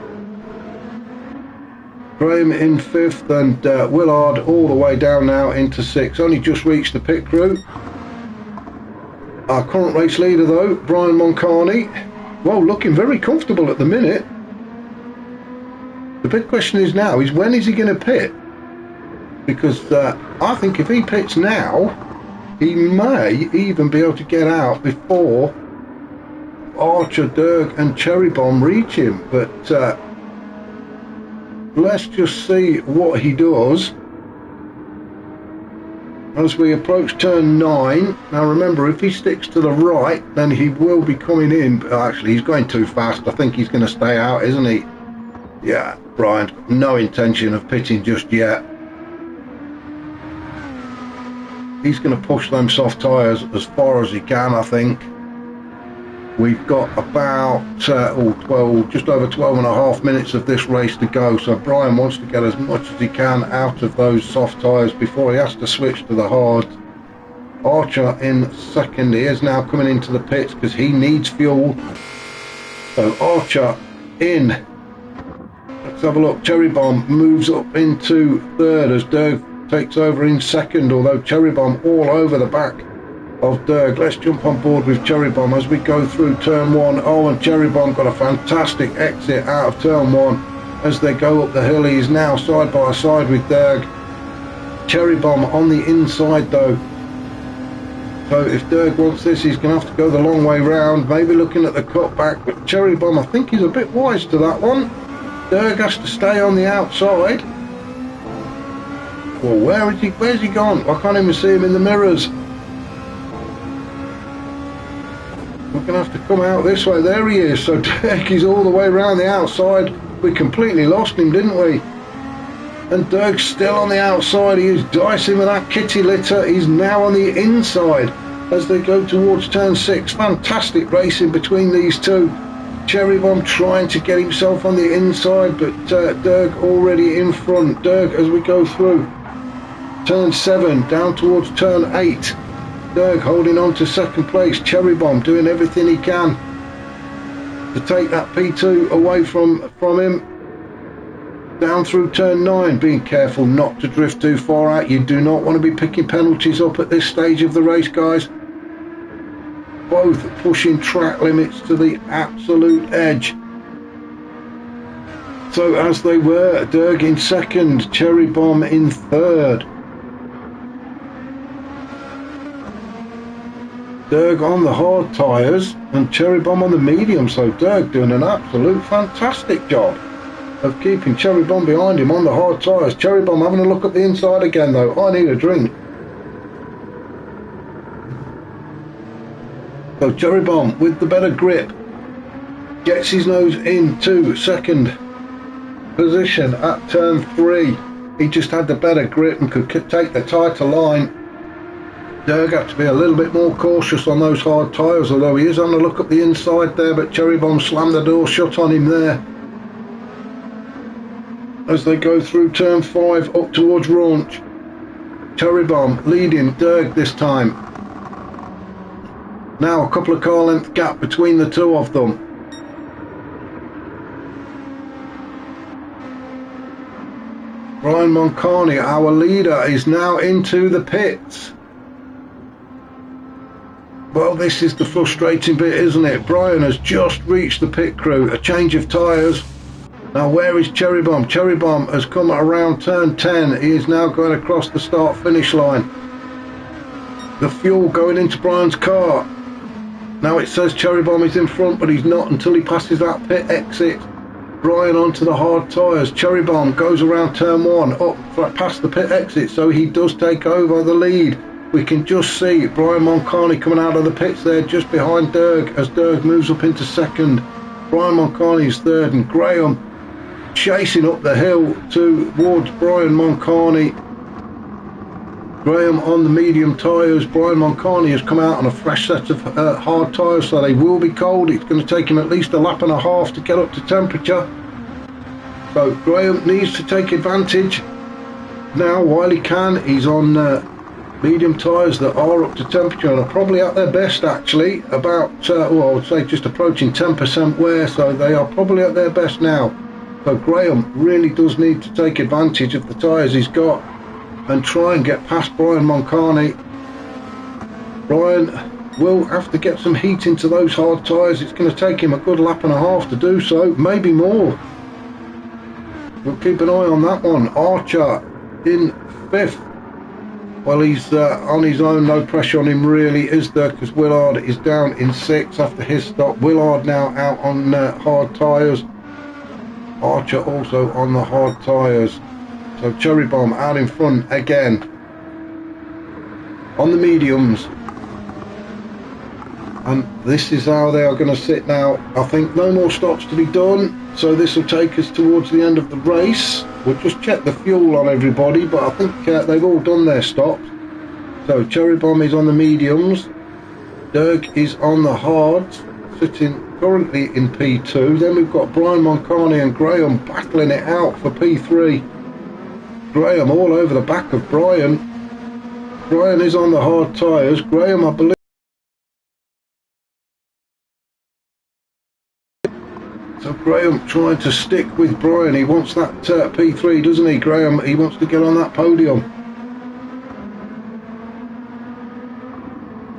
Graham in 5th and Willard all the way down now into 6th. Only just reached the pit crew. Our current race leader though, Brian Moncani, well, looking very comfortable at the minute. The big question is now is when is he going to pit? Because I think if he pits now, he may even be able to get out before Archer, Derg and Cherry Bomb reach him. But let's just see what he does as we approach turn 9. Now remember, if he sticks to the right, then he will be coming in. But actually, he's going too fast. I think he's going to stay out, isn't he? Yeah, Brian's got no intention of pitting just yet. He's going to push them soft tyres as far as he can, I think. We've got about 12, just over 12 and a half minutes of this race to go. So Brian wants to get as much as he can out of those soft tyres before he has to switch to the hard. Archer in 2nd. He is now coming into the pits because he needs fuel. So Archer in. Let's have a look. Cherry Bomb moves up into 3rd as Derg takes over in 2nd, although Cherry Bomb all over the back of Derg. Let's jump on board with Cherry Bomb as we go through turn 1. Oh, and Cherry Bomb got a fantastic exit out of turn 1 as they go up the hill. He is now side by side with Derg. Cherry Bomb on the inside though. So if Derg wants this, he's going to have to go the long way round, maybe looking at the cutback. But Cherry Bomb, I think he's a bit wise to that one. Derg has to stay on the outside. Well, where's he gone? I can't even see him in the mirrors. We're going to have to come out this way. There he is. So Derg is all the way around the outside. We completely lost him, didn't we? And Derg's still on the outside. He is dicing with that kitty litter. He's now on the inside as they go towards turn 6. Fantastic racing between these two. Cherry Bomb trying to get himself on the inside, but Derg already in front. Derg as we go through turn 7 down towards turn 8. Derg holding on to 2nd place. Cherry Bomb doing everything he can to take that P2 away from him. down through turn 9, being careful not to drift too far out. You do not want to be picking penalties up at this stage of the race, guys. Both pushing track limits to the absolute edge. So as they were, Derg in second, Cherry Bomb in third. Derg on the hard tyres and Cherry Bomb on the medium, so Derg doing an absolute fantastic job of keeping Cherry Bomb behind him on the hard tyres. Cherry Bomb having a look at the inside again though. I need a drink. So Cherry Bomb with the better grip gets his nose into second position at turn 3. He just had the better grip and could take the tighter line. Derg had to be a little bit more cautious on those hard tyres, although he is on the look at the inside there, but Cherry Bomb slammed the door shut on him there as they go through turn 5 up towards Raunch. Cherry Bomb leading Derg this time. Now a couple of car length gap between the two of them. Brian Moncani, our leader, is now into the pits. Well, this is the frustrating bit, isn't it? Brian has just reached the pit crew. A change of tyres. Now where is Cherry Bomb? Cherry Bomb has come around turn 10. He is now going across the start finish line. The fuel going into Brian's car. Now it says Cherry Bomb is in front, but he's not until he passes that pit exit. Brian onto the hard tyres. Cherry Bomb goes around turn 1 up past the pit exit, so he does take over the lead. We can just see Brian Moncani coming out of the pits there just behind Derg as Derg moves up into second. Brian Moncani is third and Graham chasing up the hill towards Brian Moncani. Graham on the medium tyres. Brian Moncani has come out on a fresh set of hard tyres, so they will be cold. It's going to take him at least a lap and a half to get up to temperature. So Graham needs to take advantage now while he can. He's on medium tyres that are up to temperature and are probably at their best actually. About, well, I would say just approaching 10% wear, so they are probably at their best now. So Graham really does need to take advantage of the tyres he's got and try and get past Brian Moncani. Brian will have to get some heat into those hard tyres. It's going to take him a good lap and a half to do so, maybe more. We'll keep an eye on that one. Archer in 5th. Well, he's on his own, no pressure on him really, is there? Because Willard is down in 6th after his stop. Willard now out on hard tyres. Archer also on the hard tyres. So Cherry Bomb out in front again on the mediums. And this is how they are going to sit now. I think no more stops to be done, so this will take us towards the end of the race. We'll just check the fuel on everybody, but I think they've all done their stops. So Cherry Bomb is on the mediums, Derg is on the hards, sitting currently in P2. Then we've got Brian Moncani and Graham battling it out for P3. Graham all over the back of Brian. Brian is on the hard tyres. Graham, I believe. So Graham trying to stick with Brian. He wants that P3, doesn't he, Graham? He wants to get on that podium.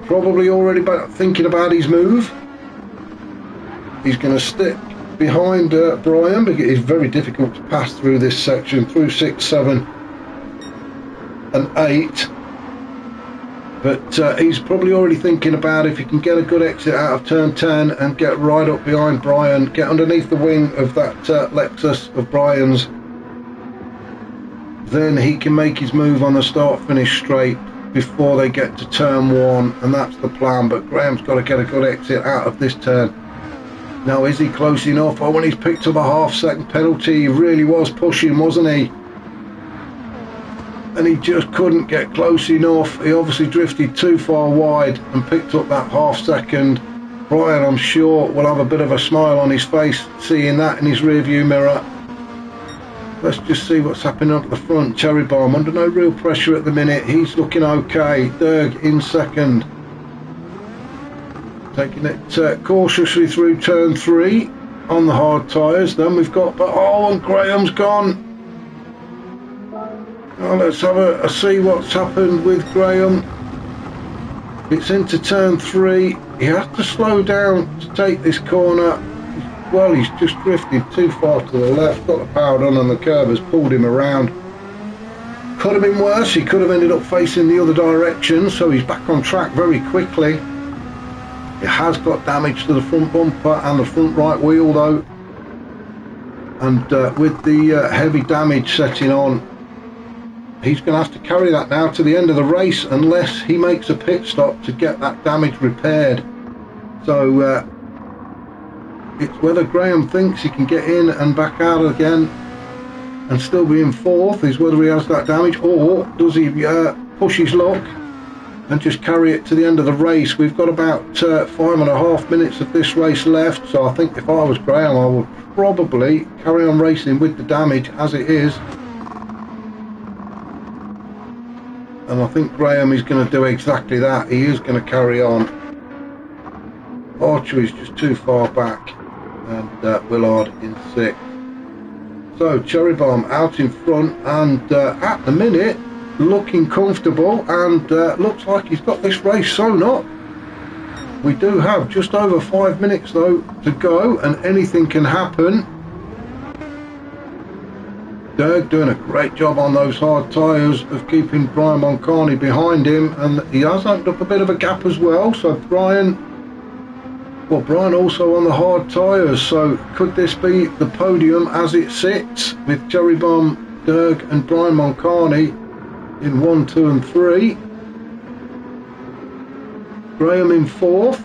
Probably already thinking about his move. He's going to stick behind Brian, because it's very difficult to pass through this section, through 6, 7 and 8. But he's probably already thinking about if he can get a good exit out of turn 10 and get right up behind Brian, get underneath the wing of that Lexus of Brian's, then he can make his move on the start-finish straight before they get to turn 1, and that's the plan. But Graham's got to get a good exit out of this turn. Now, is he close enough? Oh, when he's picked up a half-second penalty, he really was pushing, wasn't he? And he just couldn't get close enough. He obviously drifted too far wide and picked up that half-second. Brian, I'm sure, will have a bit of a smile on his face seeing that in his rearview mirror. Let's just see what's happening up at the front. Cherry Bomb under no real pressure at the minute. He's looking okay. Derg in second. Taking it cautiously through turn 3 on the hard tyres. Then we've got, oh, and Graham's gone. Well, let's have a see what's happened with Graham. It's into turn 3. He has to slow down to take this corner. Well, he's just drifted too far to the left, got the power on, and the curve has pulled him around. Could have been worse. He could have ended up facing the other direction, so he's back on track very quickly. He has got damage to the front bumper and the front right wheel though, and with the heavy damage setting on, he's going to have to carry that now to the end of the race unless he makes a pit stop to get that damage repaired. So it's whether Graham thinks he can get in and back out again and still be in 4th, is whether he has that damage, or does he push his luck and just carry it to the end of the race. We've got about 5.5 minutes of this race left, so I think if I was Graham I would probably carry on racing with the damage as it is. And I think Graham is going to do exactly that. He is going to carry on. Archer is just too far back, and Willard in 6th. So Cherry Bomb out in front, and at the minute looking comfortable, and looks like he's got this race sewn up. We do have just over 5 minutes though to go, and anything can happen. Derg doing a great job on those hard tyres of keeping Brian Moncani behind him, and he has opened up a bit of a gap as well. So Brian also on the hard tyres, so could this be the podium as it sits with Cherry Bomb, Derg and Brian Moncani in 1, 2 and 3. Graham in 4th.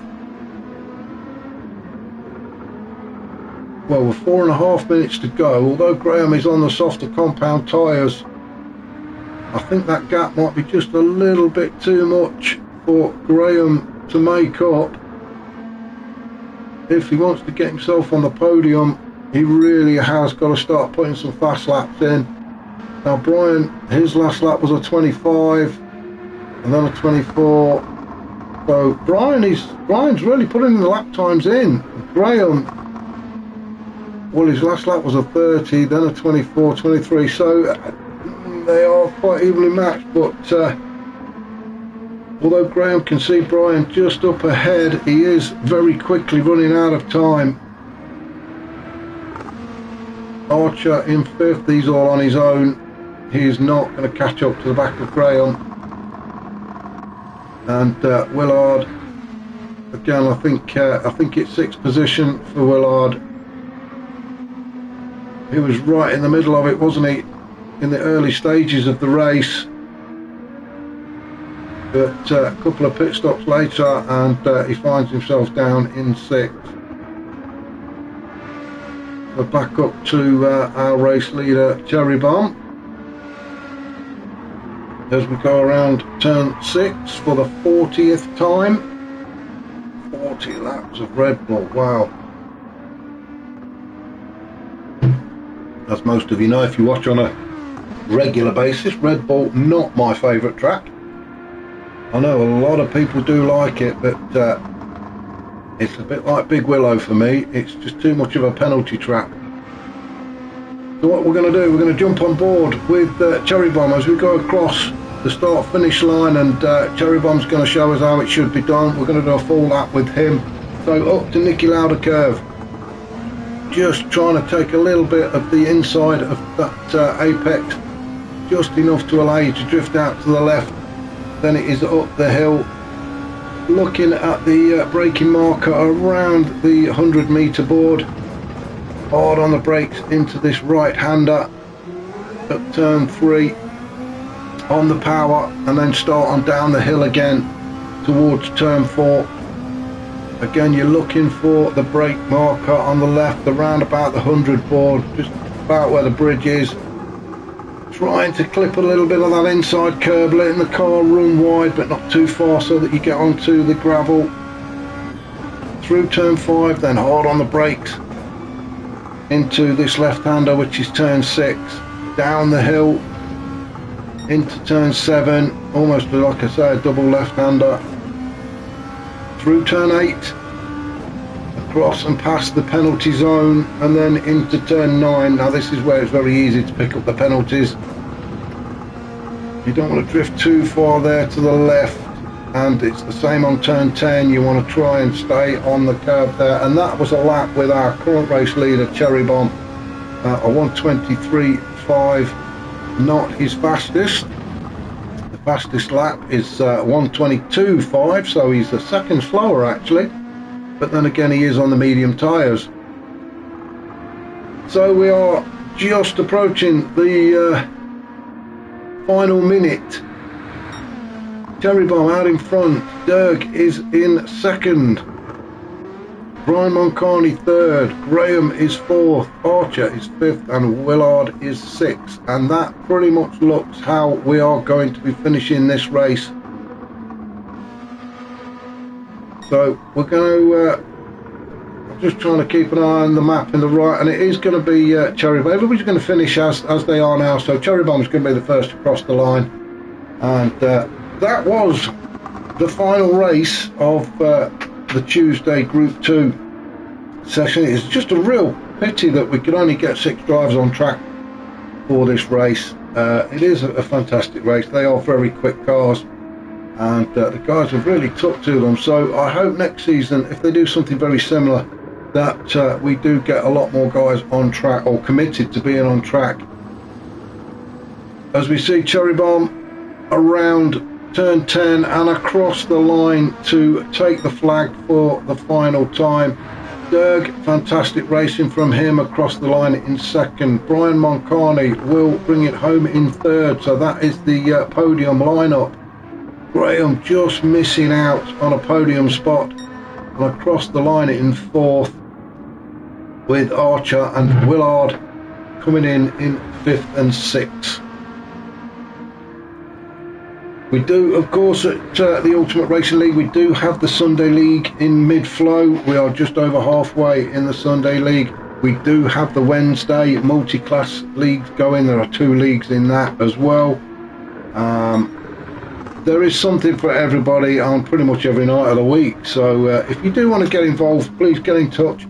Well, with 4.5 minutes to go, although Graham is on the softer compound tyres, I think that gap might be just a little bit too much for Graham to make up. If he wants to get himself on the podium, he really has got to start putting some fast laps in. Now Brian, his last lap was a 25 and then a 24. So Brian's really putting the lap times in. Graham, well, his last lap was a 30, then a 24, 23, so they are quite evenly matched, but although Graham can see Brian just up ahead, he is very quickly running out of time. Archer in 5th, he's all on his own. He is not going to catch up to the back of Graham. And Willard, again, I think it's 6th position for Willard. He was right in the middle of it, wasn't he, in the early stages of the race. But a couple of pit stops later, and he finds himself down in 6th. So back up to our race leader, Cherry Bomb, as we go around turn 6 for the 40th time. 40 laps of Red Bull, wow. As most of you know, if you watch on a regular basis, Red Bull not my favourite track. I know a lot of people do like it, but it's a bit like Big Willow for me. It's just too much of a penalty track. So what we're going to do, we're going to jump on board with Cherry Bomb as we go across the start finish line, and Cherry Bomb's going to show us how it should be done. We're going to do a full lap with him. So up to Nicky Lauda curve, just trying to take a little bit of the inside of that apex, just enough to allow you to drift out to the left. Then it is up the hill, looking at the braking marker around the 100-metre board, hard on the brakes into this right-hander at turn 3, on the power, and then start on down the hill again towards turn 4. Again, you're looking for the brake marker on the left, around about the 100 board, just about where the bridge is. Trying to clip a little bit of that inside curb, letting the car run wide but not too far so that you get onto the gravel. Through turn 5, then hard on the brakes into this left-hander, which is turn 6. Down the hill into turn 7, almost like I say, a double left-hander. Through turn 8, across and past the penalty zone, and then into turn 9. Now this is where it's very easy to pick up the penalties. You don't want to drift too far there to the left, and it's the same on turn 10. You want to try and stay on the curb there, and that was a lap with our current race leader Cherry Bomb, a 1:23.5, not his fastest. The fastest lap is 1:22.5, so he's a second slower actually, but then again he is on the medium tyres. So we are just approaching the final minute. Cherry Bomb out in front, Dirk is in second, Brian Moncani third, Graham is fourth, Archer is fifth, and Willard is sixth. And that pretty much looks how we are going to be finishing this race. So we're going to just trying to keep an eye on the map in the right, and it is going to be Cherry Bomb. Everybody's going to finish as they are now, so Cherry Bomb is going to be the first to cross the line. And that was the final race of the Tuesday Group 2 session. It's just a real pity that we could only get 6 drivers on track for this race. It is a fantastic race. They are very quick cars, and the guys have really took to them. So I hope next season, if they do something very similar, that we do get a lot more guys on track or committed to being on track. As we see Cherry Bomb around turn 10 and across the line to take the flag for the final time. Derg, fantastic racing from him across the line in second. Brian Moncani will bring it home in third, so that is the podium lineup. Graham just missing out on a podium spot, and across the line in fourth, with Archer and Willard coming in fifth and sixth. We do, of course, at the Ultimate Racing League, we do have the Sunday League in mid-flow. We are just over halfway in the Sunday League. We do have the Wednesday multi-class leagues going. There are 2 leagues in that as well. There is something for everybody on pretty much every night of the week. So if you do want to get involved, please get in touch.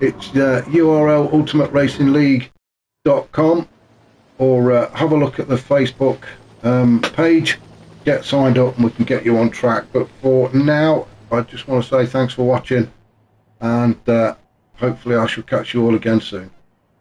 It's URL ultimateracingleague.com, or have a look at the Facebook page. Get signed up and we can get you on track. But for now, I just want to say thanks for watching, and hopefully I shall catch you all again soon.